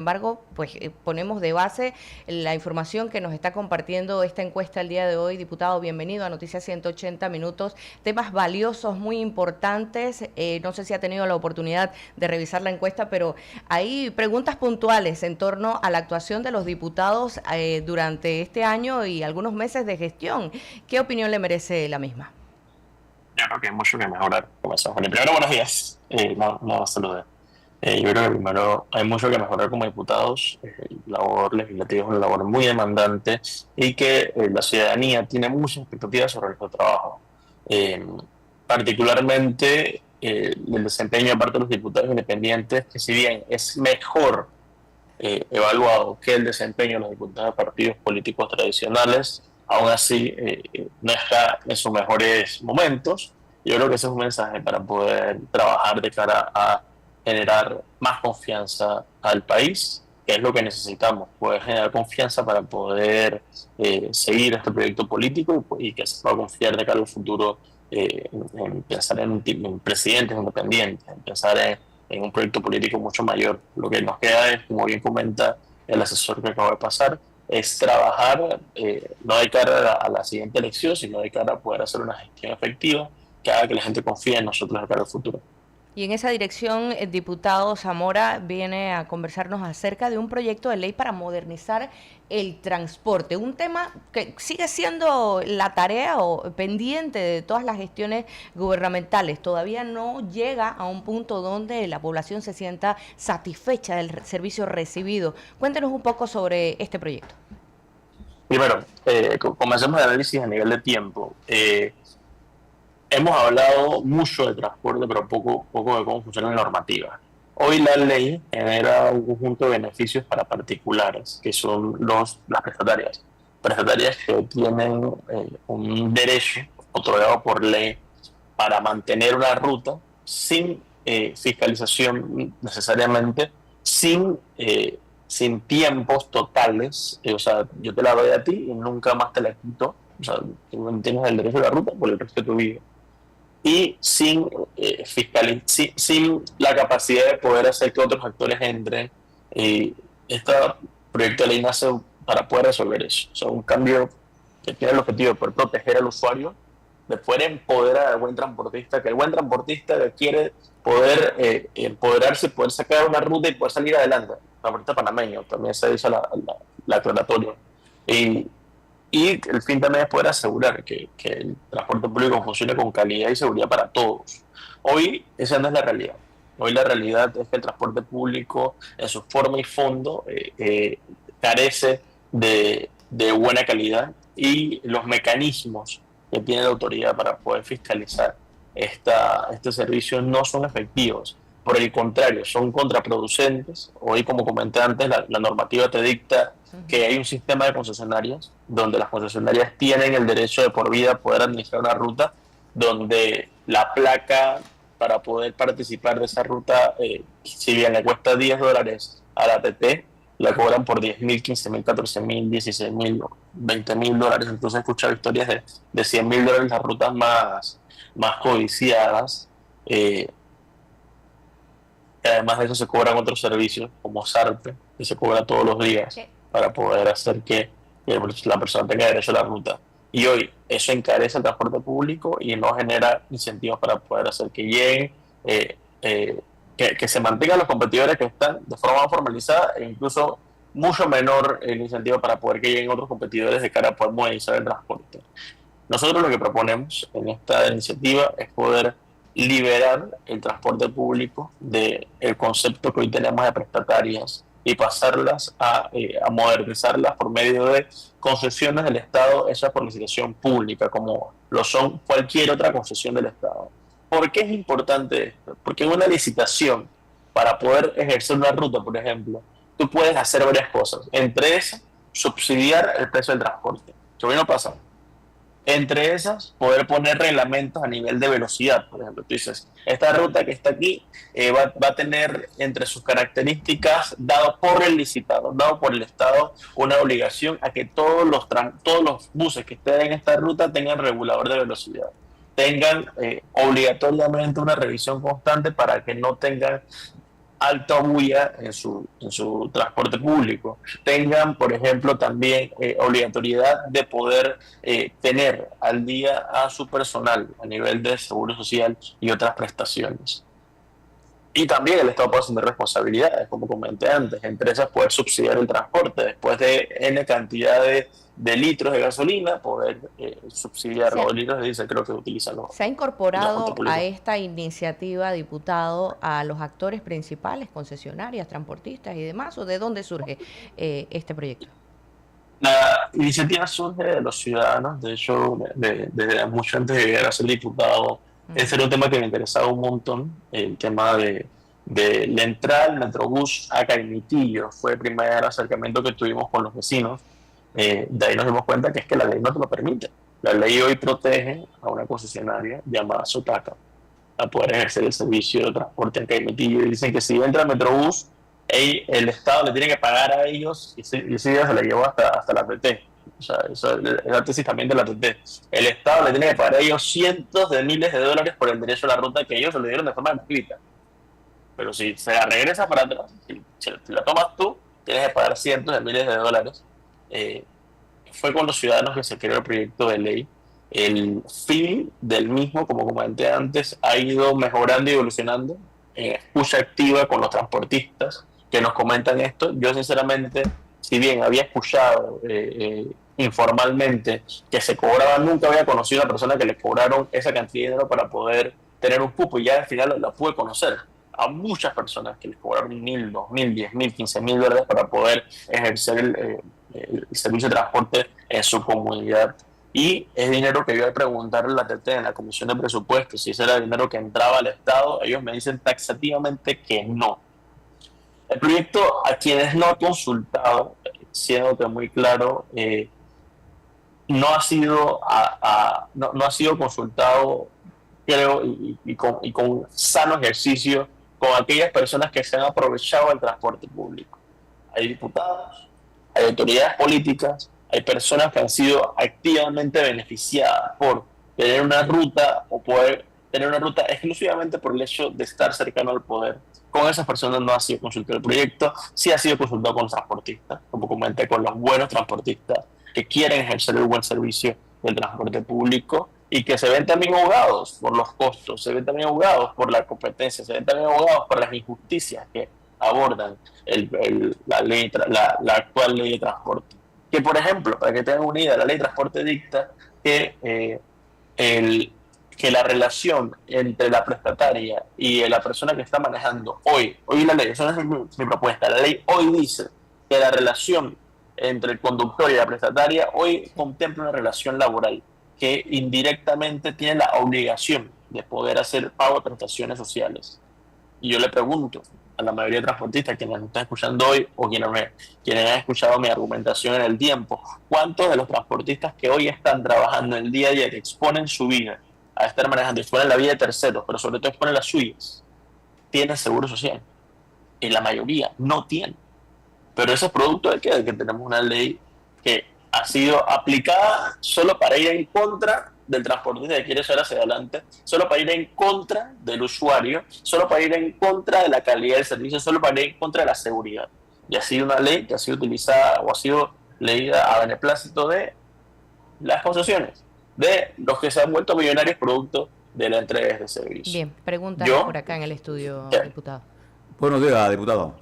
embargo, pues ponemos de base la información que nos está compartiendo esta encuesta el día de hoy. Diputado, bienvenido a Noticias 180 Minutos. Temas valiosos, muy importantes. No sé si ha tenido la oportunidad de revisar la encuesta, pero hay preguntas puntuales en torno a la actuación de los diputados durante este año y algunos meses de gestión. ¿Qué opinión le merece la misma? Yo creo que hay mucho que mejorar. Comenzamos con el primero, buenos días. No saludé. Yo creo que primero hay mucho que mejorar como diputados. La labor legislativa es una labor muy demandante y que la ciudadanía tiene muchas expectativas sobre nuestro trabajo. Eh, Particularmente el desempeño de parte de los diputados independientes, que si bien es mejor evaluado que el desempeño de los diputados de partidos políticos tradicionales, aún así no está en sus mejores momentos. Yo creo que ese es un mensaje para poder trabajar de cara a generar más confianza al país, que es lo que necesitamos, poder generar confianza para poder seguir este proyecto político y que se pueda confiar de cara al futuro en pensar en presidentes independientes, en pensar en un proyecto político mucho mayor. Lo que nos queda es, como bien comenta el asesor que acaba de pasar, es trabajar no de cara a la siguiente elección, sino de cara a poder hacer una gestión efectiva que haga que la gente confíe en nosotros de cara al futuro. Y en esa dirección, el diputado Zamora viene a conversarnos acerca de un proyecto de ley para modernizar el transporte, un tema que sigue siendo la tarea o pendiente de todas las gestiones gubernamentales. Todavía no llega a un punto donde la población se sienta satisfecha del servicio recibido. Cuéntenos un poco sobre este proyecto. Primero, comencemos el análisis a nivel de tiempo. Hemos hablado mucho de transporte, pero poco de cómo funciona la normativa. Hoy la ley genera un conjunto de beneficios para particulares, que son las prestatarias. Prestatarias que tienen un derecho otorgado por ley para mantener una ruta sin fiscalización necesariamente, sin tiempos totales. O sea, yo te la doy a ti y nunca más te la quito. O sea, tú tienes el derecho a la ruta por el resto de tu vida y sin la capacidad de poder hacer que otros actores entren. Este proyecto de ley nace para poder resolver eso. O sea, un cambio que tiene el objetivo de poder proteger al usuario, de poder empoderar al buen transportista, que el buen transportista quiere poder empoderarse, poder sacar una ruta y poder salir adelante. Transportista panameño, también se dice la aclaratoria. Y, y el fin también es poder asegurar que el transporte público funcione con calidad y seguridad para todos. Hoy esa no es la realidad. Hoy la realidad es que el transporte público en su forma y fondo carece de buena calidad y los mecanismos que tiene la autoridad para poder fiscalizar este servicio no son efectivos. Por el contrario, son contraproducentes. Hoy, como comenté antes, la normativa te dicta que hay un sistema de concesionarias donde las concesionarias tienen el derecho de por vida poder administrar una ruta donde la placa para poder participar de esa ruta, si bien le cuesta $10 a la ATT, la cobran por 10.000, 15.000, 14.000, 16.000, $20.000. Entonces he escuchado historias de $100.000 las rutas más codiciadas. Además de eso se cobran otros servicios como SARPE, que se cobra todos los días para poder hacer que la persona tenga derecho a la ruta. Y hoy eso encarece el transporte público y no genera incentivos para poder hacer que lleguen, que se mantengan los competidores que están de forma formalizada e incluso mucho menor el incentivo para poder que lleguen otros competidores de cara a poder modernizar el transporte. Nosotros lo que proponemos en esta iniciativa es poder liberar el transporte público del concepto que hoy tenemos de prestatarias y pasarlas a modernizarlas por medio de concesiones del Estado, hechas por licitación pública, como lo son cualquier otra concesión del Estado. ¿Por qué es importante esto? Porque en una licitación, para poder ejercer una ruta, por ejemplo, tú puedes hacer varias cosas, entre esas, subsidiar el precio del transporte, que hoy no pasa. Entre esas, poder poner reglamentos a nivel de velocidad. Por ejemplo, tú dices, esta ruta que está aquí va a tener entre sus características, dado por el licitado, dado por el Estado, una obligación a que todos los buses que estén en esta ruta tengan regulador de velocidad, tengan obligatoriamente una revisión constante para que no tengan alta bulla en su transporte público. Tengan, por ejemplo, también obligatoriedad de poder tener al día a su personal a nivel de seguro social y otras prestaciones. Y también el Estado puede asumir responsabilidades, como comenté antes, entre esas poder subsidiar el transporte, después de N cantidad de litros de gasolina, poder subsidiar los litros de diésel, creo que utilizan los ¿Se ha incorporado a públicos. esta iniciativa, diputado, a los actores principales, concesionarias, transportistas y demás? ¿O de dónde surge este proyecto? La iniciativa surge de los ciudadanos, de hecho, desde mucho antes de llegar a ser diputado, ese era un tema que me interesaba un montón, el tema de la entrada del Metrobús a Caimitillo, fue el primer acercamiento que tuvimos con los vecinos, de ahí nos dimos cuenta que es que la ley no te lo permite. La ley hoy protege a una concesionaria llamada Sotaca a poder ejercer el servicio de transporte en Caimitillo, y dicen que si entra el Metrobús, el Estado le tiene que pagar a ellos, y ese día se la llevó hasta la TT. O sea, eso es la tesis también de la TT. El Estado le tiene que pagar a ellos cientos de miles de dólares por el derecho a la ruta que ellos se le dieron de forma gratuita. Pero si se la regresa para atrás, si la tomas tú, tienes que pagar cientos de miles de dólares. Fue con los ciudadanos que se creó el proyecto de ley. El fin del mismo, como comenté antes, ha ido mejorando y evolucionando en escucha activa con los transportistas que nos comentan esto. Yo sinceramente, si bien había escuchado informalmente que se cobraba, nunca había conocido a una persona que le cobraron esa cantidad de dinero para poder tener un cupo, y ya al final la pude conocer a muchas personas que les cobraron 1.000, 2.000, 10.000, 15.000 dólares para poder ejercer el servicio de transporte en su comunidad. Y es dinero que yo al preguntarle a la TT en la Comisión de Presupuestos si ese era dinero que entraba al Estado, ellos me dicen taxativamente que no. El proyecto, a quienes no ha consultado, siendo muy claro, no ha sido no ha sido consultado, creo, y con sano ejercicio con aquellas personas que se han aprovechado del transporte público. Hay diputados, hay autoridades políticas, hay personas que han sido activamente beneficiadas por tener una ruta o poder tener una ruta exclusivamente por el hecho de estar cercano al poder. Con esas personas no ha sido consultado el proyecto, sí ha sido consultado con los transportistas, como comenté, con los buenos transportistas que quieren ejercer el buen servicio del transporte público y que se ven también ahogados por los costos, se ven también ahogados por la competencia, se ven también ahogados por las injusticias que abordan la actual ley de transporte. Que, por ejemplo, para que tengan una idea, la ley de transporte dicta que que la relación entre la prestataria y la persona que está manejando hoy la ley, esa es mi propuesta, la ley hoy dice que la relación entre el conductor y la prestataria hoy contempla una relación laboral que indirectamente tiene la obligación de poder hacer pago de prestaciones sociales. Y yo le pregunto a la mayoría de transportistas, quienes nos están escuchando hoy o quienes han escuchado mi argumentación en el tiempo, ¿cuántos de los transportistas que hoy están trabajando el día a día, que exponen su vida a estar manejando, exponen la vida de terceros, pero sobre todo exponen las suyas, tienen seguro social? Y la mayoría no tienen. Pero eso es producto de que tenemos una ley que ha sido aplicada solo para ir en contra del transportista que quiere echar hacia adelante, solo para ir en contra del usuario, solo para ir en contra de la calidad del servicio, solo para ir en contra de la seguridad. Y ha sido una ley que ha sido utilizada o ha sido leída a beneplácito de las concesiones, de los que se han vuelto millonarios producto de la entrega de servicio. Bien, preguntas por acá en el estudio, diputado. Buenos días, diputado.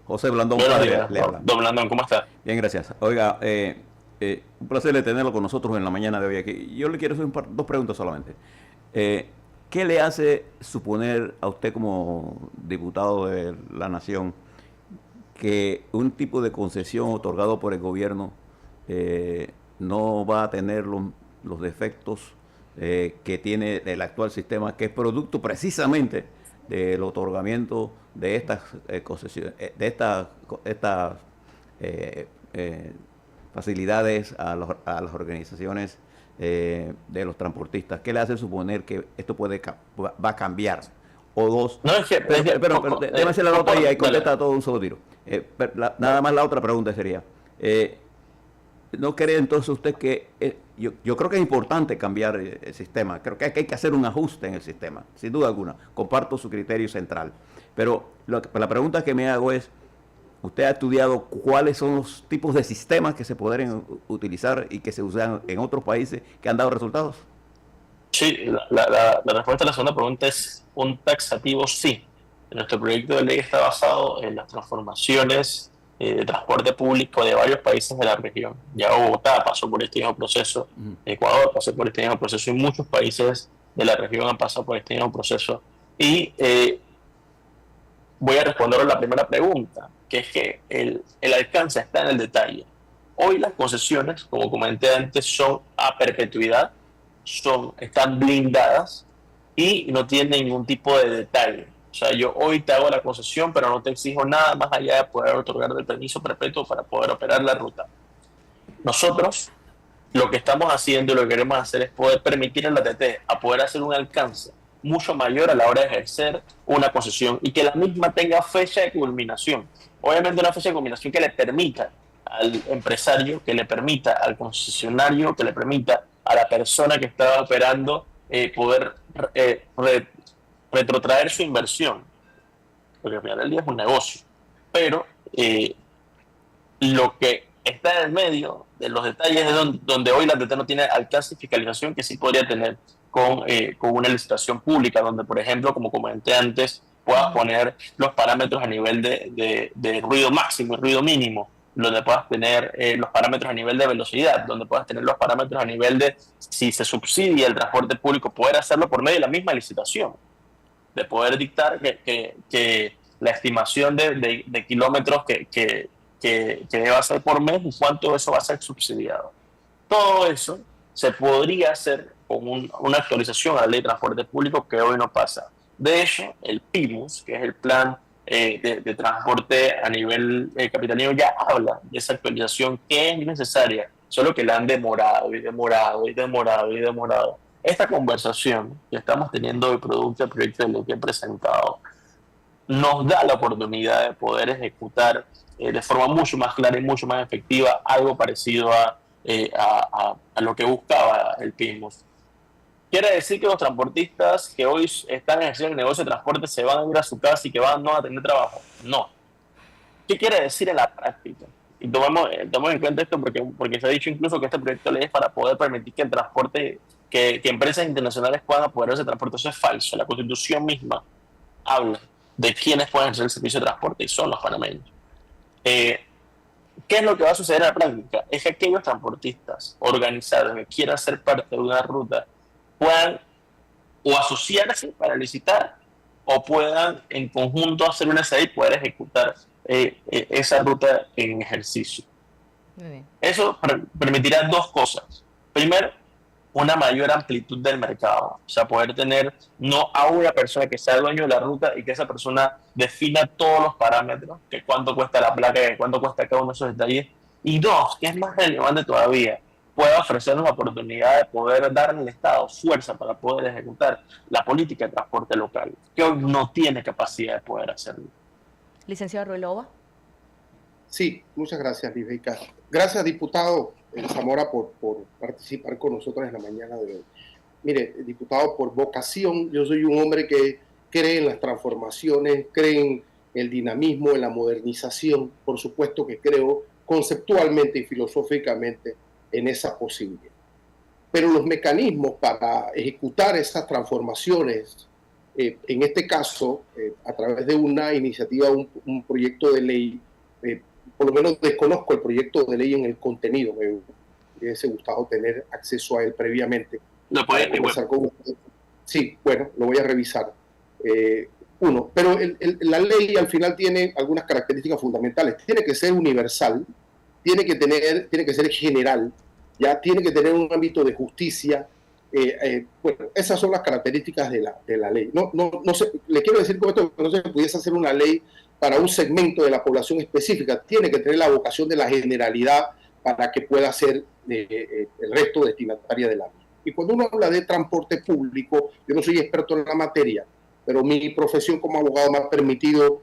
José Blandón. Buenos días, don Blandón, ¿cómo está? Bien, gracias. Oiga, un placer de tenerlo con nosotros en la mañana de hoy aquí. Yo le quiero hacer dos preguntas solamente. ¿Qué le hace suponer a usted como diputado de la Nación que un tipo de concesión otorgado por el gobierno no va a tener los defectos que tiene el actual sistema, que es producto precisamente del otorgamiento de estas concesiones, de estas facilidades a las organizaciones de los transportistas? ¿Qué le hace suponer que esto va a cambiar? O dos. No, es que. Pero déjame hacer la nota y ahí contesta todo un solo tiro. Nada más la otra pregunta sería: ¿no cree entonces usted que yo creo que es importante cambiar el sistema. Creo que hay que hacer un ajuste en el sistema, sin duda alguna. Comparto su criterio central. Pero la pregunta que me hago es, ¿usted ha estudiado cuáles son los tipos de sistemas que se podrían utilizar y que se usan en otros países que han dado resultados? Sí, la respuesta a la segunda pregunta es un taxativo sí. Nuestro proyecto de ley está basado en las transformaciones de transporte público de varios países de la región. Ya Bogotá pasó por este mismo proceso, Ecuador pasó por este mismo proceso y muchos países de la región han pasado por este mismo proceso. Y voy a responder a la primera pregunta, que es que el alcance está en el detalle. Hoy las concesiones, como comenté antes, son a perpetuidad, están blindadas y no tienen ningún tipo de detalle. O sea, yo hoy te hago la concesión, pero no te exijo nada más allá de poder otorgar el permiso perpetuo para poder operar la ruta. Nosotros lo que estamos haciendo y lo que queremos hacer es poder permitir a la TT a poder hacer un alcance mucho mayor a la hora de ejercer una concesión y que la misma tenga fecha de culminación. Obviamente una fecha de culminación que le permita al empresario, que le permita al concesionario, que le permita a la persona que está operando poder retrotraer su inversión, porque al final del día es un negocio. Pero lo que está en el medio de los detalles de donde hoy la TT no tiene alcance y fiscalización que sí podría tener con una licitación pública, donde, por ejemplo, como comenté antes, puedas poner los parámetros a nivel de ruido máximo y ruido mínimo, donde puedas tener los parámetros a nivel de velocidad, donde puedas tener los parámetros a nivel de si se subsidia el transporte público, poder hacerlo por medio de la misma licitación, de poder dictar que la estimación de kilómetros que deba ser por mes y cuánto eso va a ser subsidiado. Todo eso se podría hacer con una actualización a la ley de transporte público que hoy no pasa. De hecho, el PIMUS, que es el plan de transporte a nivel capitalino, ya habla de esa actualización que es necesaria, solo que la han demorado y demorado y demorado y demorado. Esta conversación que estamos teniendo hoy, producto del proyecto de ley que he presentado, nos da la oportunidad de poder ejecutar de forma mucho más clara y mucho más efectiva algo parecido a lo que buscaba el PIMUS. ¿Quiere decir que los transportistas que hoy están ejerciendo el negocio de transporte se van a ir a su casa y que no van a tener trabajo? No. ¿Qué quiere decir en la práctica? Y tomemos en cuenta esto porque se ha dicho incluso que este proyecto de ley es para poder permitir que el transporte, que empresas internacionales puedan apoderarse de transporte. Eso es falso. La Constitución misma habla de quiénes pueden hacer el servicio de transporte y son los panameños. ¿Qué es lo que va a suceder en la práctica? Es que aquellos transportistas organizados que quieran ser parte de una ruta puedan o asociarse para licitar o puedan en conjunto hacer una SAI y poder ejecutar esa ruta en ejercicio. Muy bien. Eso permitirá dos cosas. Primero, una mayor amplitud del mercado, o sea, poder tener no a una persona que sea dueño de la ruta y que esa persona defina todos los parámetros, que cuánto cuesta la placa, que cuánto cuesta cada uno de esos detalles, y dos, que es más relevante todavía, pueda ofrecernos la oportunidad de poder darle al Estado fuerza para poder ejecutar la política de transporte local, que hoy no tiene capacidad de poder hacerlo. Licenciado Ruelova. Sí, muchas gracias, Liveika. Gracias, diputado Zamora, por participar con nosotros en la mañana de hoy. Mire, diputado, por vocación, yo soy un hombre que cree en las transformaciones, cree en el dinamismo, en la modernización. Por supuesto que creo conceptualmente y filosóficamente en esa posibilidad. Pero los mecanismos para ejecutar esas transformaciones, en este caso, a través de una iniciativa, un proyecto de ley, por lo menos desconozco el proyecto de ley en el contenido, me hubiese gustado tener acceso a él previamente. ¿Lo puede conversar con usted? Sí, bueno, lo voy a revisar. Pero la ley al final tiene algunas características fundamentales. Tiene que ser universal, tiene que ser general, ya tiene que tener un ámbito de justicia. Bueno, esas son las características de la ley. No sé, le quiero decir con esto que no se pudiese hacer una ley para un segmento de la población específica. Tiene que tener la vocación de la generalidad para que pueda ser el resto destinataria de la ley. Y cuando uno habla de transporte público, yo no soy experto en la materia, pero mi profesión como abogado me ha permitido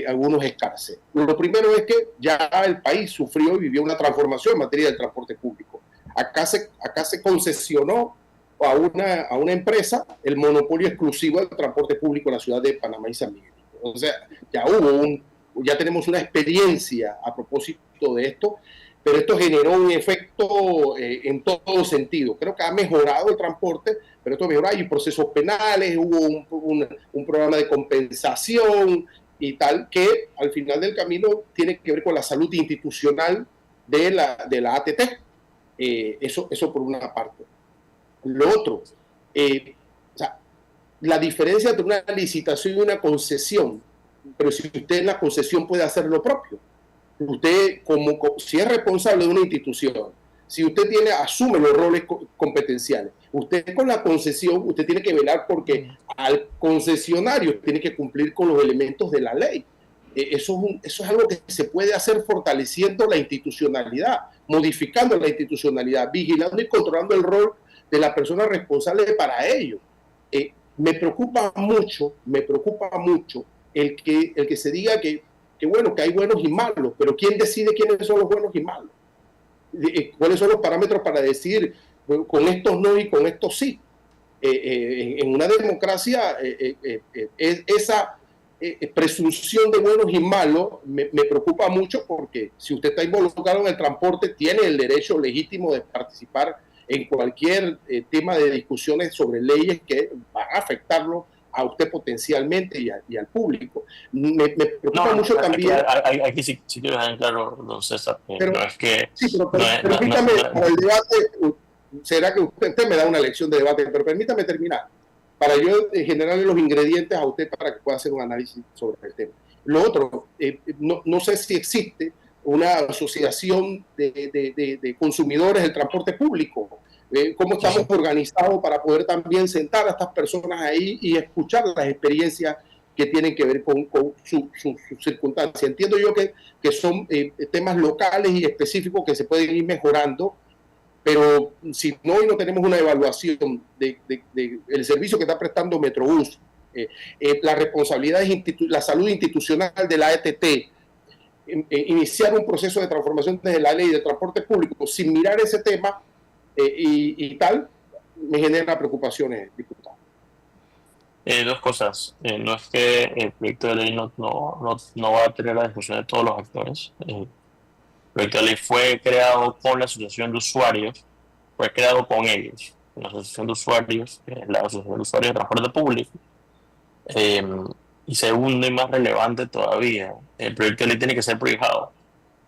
algunos escarces. Lo primero es que ya el país sufrió y vivió una transformación en materia del transporte público. acá se concesionó a una empresa el monopolio exclusivo del transporte público en la ciudad de Panamá y San Miguel. O sea, ya tenemos una experiencia a propósito de esto, pero esto generó un efecto en todo sentido. Creo que ha mejorado el transporte, pero esto mejoró. Hay procesos penales, hubo un programa de compensación y tal, que al final del camino tiene que ver con la salud institucional de la ATT. Eso por una parte. Lo otro, o sea, la diferencia entre una licitación y una concesión, pero si usted en la concesión puede hacer lo propio, usted si es responsable de una institución, si usted asume los roles competenciales, usted con la concesión, usted tiene que velar porque al concesionario tiene que cumplir con los elementos de la ley. Eso es algo que se puede hacer fortaleciendo la institucionalidad, modificando la institucionalidad, vigilando y controlando el rol de la persona responsable para ello. Me preocupa mucho el que se diga que bueno, que hay buenos y malos, pero ¿quién decide quiénes son los buenos y malos? ¿Cuáles son los parámetros para decir bueno, con estos no y con estos sí? En una democracia, esa presunción de buenos y malos me preocupa mucho, porque si usted está involucrado en el transporte, tiene el derecho legítimo de participar en cualquier tema de discusiones sobre leyes que van a afectarlo a usted potencialmente y al público. Me preocupa mucho también... Aquí sí quiero dejar en claro, don César, pero, no es que... Sí, pero permítame, para el debate, será que usted me da una lección de debate, pero permítame terminar, para yo generarle los ingredientes a usted para que pueda hacer un análisis sobre el tema. Lo otro, no sé si existe una asociación de consumidores del transporte público. ¿Cómo estamos organizados para poder también sentar a estas personas ahí y escuchar las experiencias que tienen que ver con su circunstancia? Entiendo yo que son temas locales y específicos que se pueden ir mejorando, pero si no, hoy no tenemos una evaluación del servicio que está prestando Metrobús, la responsabilidad, la salud institucional de la ATT, iniciar un proceso de transformación desde la ley de transporte público sin mirar ese tema y tal, me genera preocupaciones, diputado. Dos cosas. No es que el proyecto de ley no va a tener la discusión de todos los actores. El proyecto de ley fue creado con la asociación de usuarios, fue creado con ellos, con la asociación de usuarios, la asociación de usuarios de transporte público. Y segundo y más relevante todavía, el proyecto de ley tiene que ser prohijado.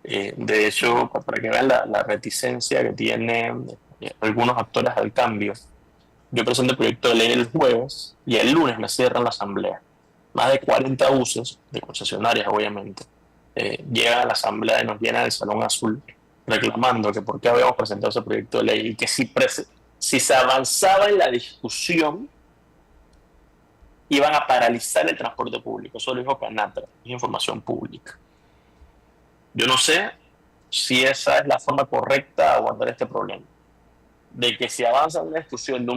De hecho, para que vean la reticencia que tienen algunos actores al cambio, yo presenté el proyecto de ley el jueves y el lunes me cierran la asamblea. Más de 40 buses de concesionarias, obviamente, llegan a la asamblea y nos llenan el Salón Azul reclamando que por qué habíamos presentado ese proyecto de ley y que si se avanzaba en la discusión iban a paralizar el transporte público. Eso lo dijo Canatra, es información pública. Yo no sé si esa es la forma correcta de abordar este problema. De que si avanza en la discusión de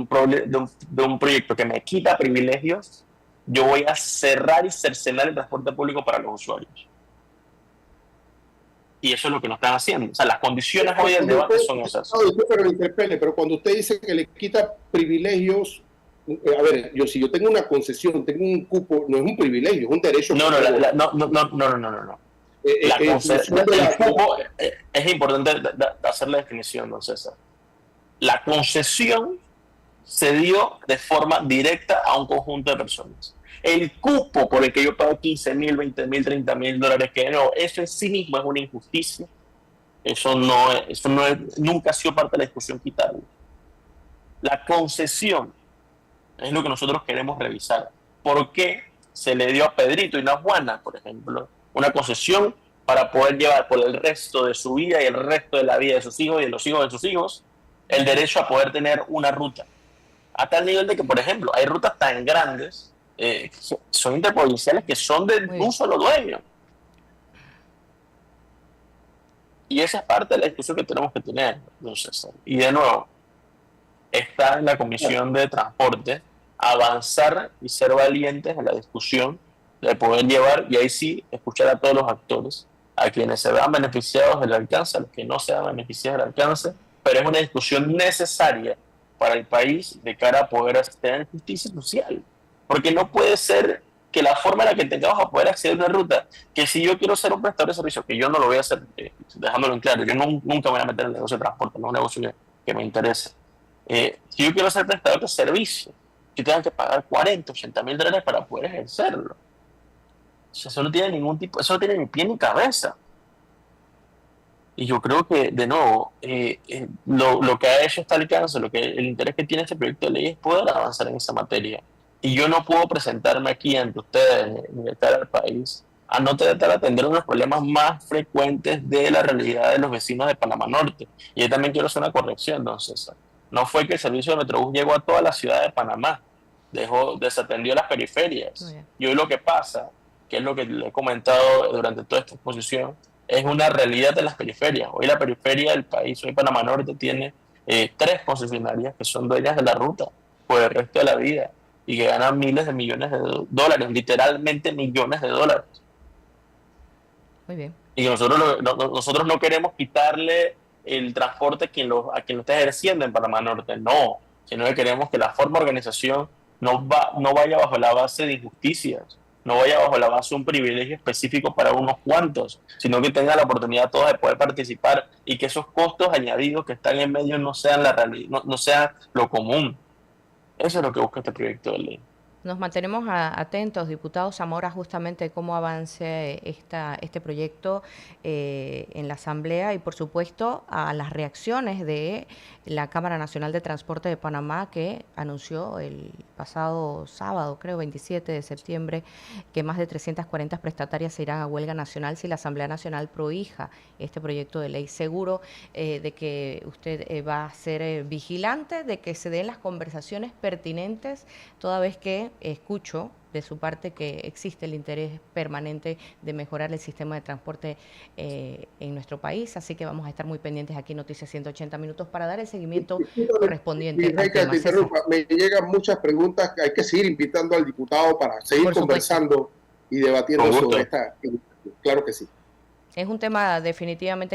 un proyecto que me quita privilegios, yo voy a cerrar y cercenar el transporte público para los usuarios. Y eso es lo que nos están haciendo. O sea, las condiciones hoy del debate son esas. Pero cuando usted dice que le quita privilegios, a ver, si yo tengo una concesión, tengo un cupo, no es un privilegio, es un derecho. No. El cupo, es importante hacer la definición, don César. La concesión se dio de forma directa a un conjunto de personas. El cupo por el que yo pago 15,000, 20,000, 30,000 dólares, que no, eso en sí mismo es una injusticia. Nunca ha sido parte de la discusión quitarlo. La concesión es lo que nosotros queremos revisar. ¿Por qué se le dio a Pedrito y no a Juana, por ejemplo, una concesión para poder llevar por el resto de su vida y el resto de la vida de sus hijos y de los hijos de sus hijos el derecho a poder tener una ruta? A tal nivel de que, por ejemplo, hay rutas tan grandes, son interprovinciales, que son de un solo dueño. Y esa es parte de la discusión que tenemos que tener, don César. Y de nuevo, está en la Comisión de Transporte avanzar y ser valientes en la discusión de poder llevar, y ahí sí, escuchar a todos los actores, a quienes se vean beneficiados del alcance, a los que no se vean beneficiados del alcance, pero es una discusión necesaria para el país de cara a poder tener justicia social. Porque no puede ser que la forma en la que tengamos a poder acceder a una ruta, que si yo quiero ser un prestador de servicios, que yo no lo voy a hacer, dejándolo en claro, yo nunca me voy a meter en el negocio de transporte, no es un negocio que me interesa. Si yo quiero ser prestador de servicios, yo tengo que pagar 40, 80 mil dólares para poder ejercerlo. O sea, eso no tiene ningún tipo, eso no tiene ni pie ni cabeza. Y yo creo que, de nuevo, lo que ha hecho este alcance, el interés que tiene este proyecto de ley es poder avanzar en esa materia. Y yo no puedo presentarme aquí ante ustedes, ni de cara al país, a no tratar de atender uno de los problemas más frecuentes de la realidad de los vecinos de Panamá Norte. Y yo también quiero hacer una corrección, don César. No fue que el servicio de Metrobús llegó a toda la ciudad de Panamá, desatendió las periferias. Y hoy lo que pasa, que es lo que le he comentado durante toda esta exposición, es una realidad de las periferias. Hoy la periferia del país, hoy Panamá Norte tiene 3 concesionarias que son dueñas de la ruta por el resto de la vida y que ganan miles de millones de dólares, literalmente millones de dólares. Muy bien. Y que nosotros no queremos quitarle el transporte a quien lo está ejerciendo en Panamá Norte, no, sino que queremos que la forma de organización no vaya bajo la base de injusticias, no vaya bajo la base de un privilegio específico para unos cuantos, sino que tenga la oportunidad todos de poder participar y que esos costos añadidos que están en medio no sean la realidad, no sean lo común. Eso es lo que busca este proyecto de ley. Nos mantenemos atentos, diputado Zamora, justamente cómo avance este proyecto en la Asamblea y, por supuesto, a las reacciones de la Cámara Nacional de Transporte de Panamá, que anunció el pasado sábado, creo, 27 de septiembre, que más de 340 prestatarias se irán a huelga nacional si la Asamblea Nacional prohija este proyecto de ley. Seguro de que usted va a ser vigilante de que se den las conversaciones pertinentes, toda vez que escucho de su parte que existe el interés permanente de mejorar el sistema de transporte en nuestro país, así que vamos a estar muy pendientes aquí en Noticias 180 Minutos para dar el seguimiento correspondiente al tema. Me llegan muchas preguntas, hay que seguir invitando al diputado para seguir conversando y debatiendo sobre esta. Claro que sí. Es un tema definitivamente